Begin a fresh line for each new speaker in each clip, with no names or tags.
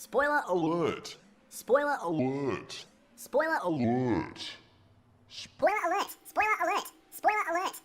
Spoiler alert. Spoiler alert. Spoiler alert. Spoiler alert. Spoiler alert. Spoiler alert.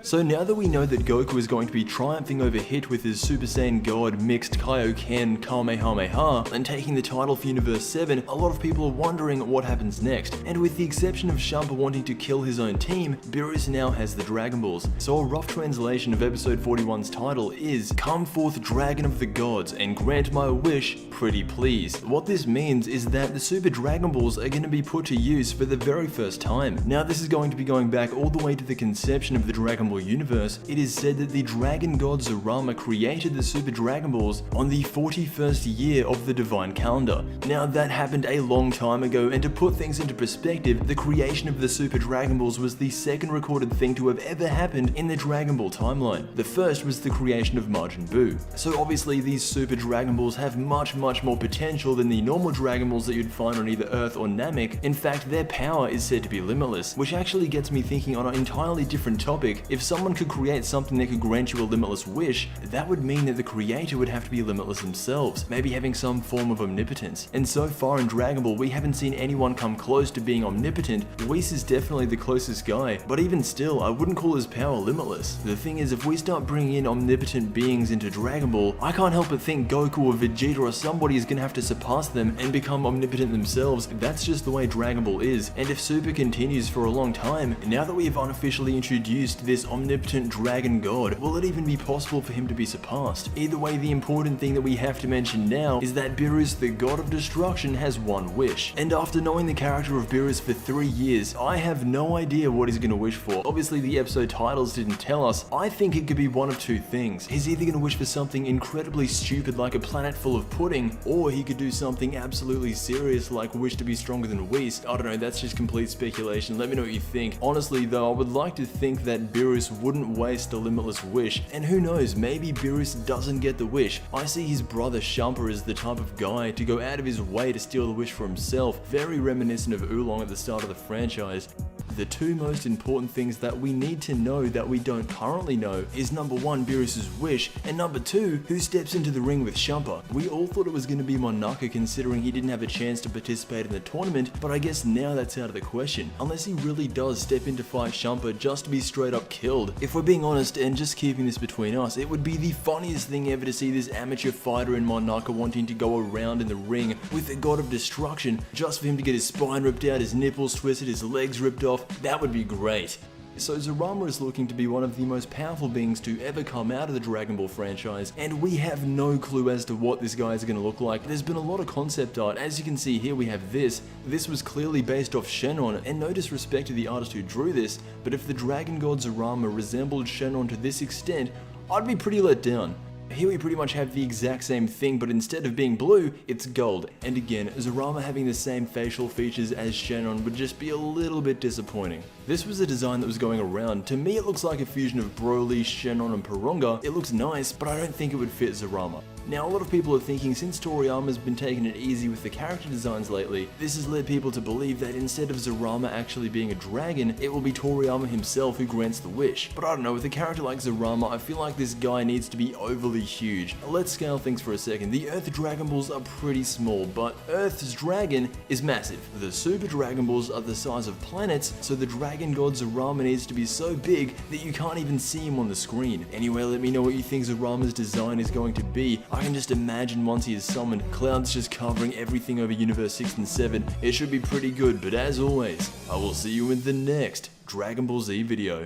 So now that we know that Goku is going to be triumphing over Hit with his Super Saiyan God mixed Kaioken Kamehameha and taking the title for Universe 7, a lot of people are wondering what happens next. And with the exception of Champa wanting to kill his own team, Beerus now has the Dragon Balls. So a rough translation of episode 41's title is, "Come forth Dragon of the Gods and grant my wish, pretty please." What this means is that the Super Dragon Balls are going to be put to use for the very first time. Now this is going to be going back all the way to the conception of the Dragon Ball universe. It is said that the Dragon God Zurama created the Super Dragon Balls on the 41st year of the Divine Calendar. Now that happened a long time ago, and to put things into perspective, the creation of the Super Dragon Balls was the second recorded thing to have ever happened in the Dragon Ball timeline. The first was the creation of Majin Buu. So obviously these Super Dragon Balls have much more potential than the normal Dragon Balls that you'd find on either Earth or Namek. In fact, their power is said to be limitless, which actually gets me thinking on an entirely different topic. If someone could create something that could grant you a limitless wish, that would mean that the creator would have to be limitless themselves, maybe having some form of omnipotence. And so far in Dragon Ball, we haven't seen anyone come close to being omnipotent. Whis is definitely the closest guy, but even still, I wouldn't call his power limitless. The thing is, if we start bringing in omnipotent beings into Dragon Ball, I can't help but think Goku or Vegeta or somebody is gonna have to surpass them and become omnipotent themselves. That's just the way Dragon Ball is. And if Super continues for a long time, now that we have unofficially introduced this omnipotent Dragon God, will it even be possible for him to be surpassed? Either way, the important thing that we have to mention now is that Beerus, the God of Destruction, has one wish. And after knowing the character of Beerus for 3 years, I have no idea what he's gonna wish for. Obviously the episode titles didn't tell us. I think it could be one of two things. He's either gonna wish for something incredibly stupid like a planet full of pudding, or he could do something absolutely serious like wish to be stronger than Whis. I don't know, that's just complete speculation. Let me know what you think. Honestly though, I would like to think that Beerus wouldn't waste a limitless wish, and who knows, maybe Beerus doesn't get the wish. I see his brother Champa as the type of guy to go out of his way to steal the wish for himself, very reminiscent of Oolong at the start of the franchise. The two most important things that we need to know that we don't currently know is number one, Beerus' wish, and number two, who steps into the ring with Champa. We all thought it was going to be Monaka considering he didn't have a chance to participate in the tournament, but I guess now that's out of the question, unless he really does step in to fight Champa just to be straight up killed. If we're being honest and just keeping this between us, it would be the funniest thing ever to see this amateur fighter in Monaka wanting to go around in the ring with the God of Destruction just for him to get his spine ripped out, his nipples twisted, his legs ripped off. That would be great. So Zurama is looking to be one of the most powerful beings to ever come out of the Dragon Ball franchise, and we have no clue as to what this guy is going to look like. There's been a lot of concept art. As you can see here, we have this. This was clearly based off Shenron, and no disrespect to the artist who drew this, but if the Dragon God Zurama resembled Shenron to this extent, I'd be pretty let down. Here we pretty much have the exact same thing, but instead of being blue, it's gold. And again, Zurama having the same facial features as Shenron would just be a little bit disappointing. This was a design that was going around. To me, it looks like a fusion of Broly, Shenron, and Porunga. It looks nice, but I don't think it would fit Zurama. Now, a lot of people are thinking since Toriyama's been taking it easy with the character designs lately, this has led people to believe that instead of Zurama actually being a dragon, it will be Toriyama himself who grants the wish. But I don't know, with a character like Zurama, I feel like this guy needs to be overly huge. Let's scale things for a second. The Earth Dragon Balls are pretty small, but Earth's dragon is massive. The Super Dragon Balls are the size of planets, so the Dragon God Zurama needs to be so big that you can't even see him on the screen. Anyway, let me know what you think Zurama's design is going to be. I can just imagine once he is summoned, clouds just covering everything over Universe 6 and 7. It should be pretty good, but as always, I will see you in the next Dragon Ball Z video.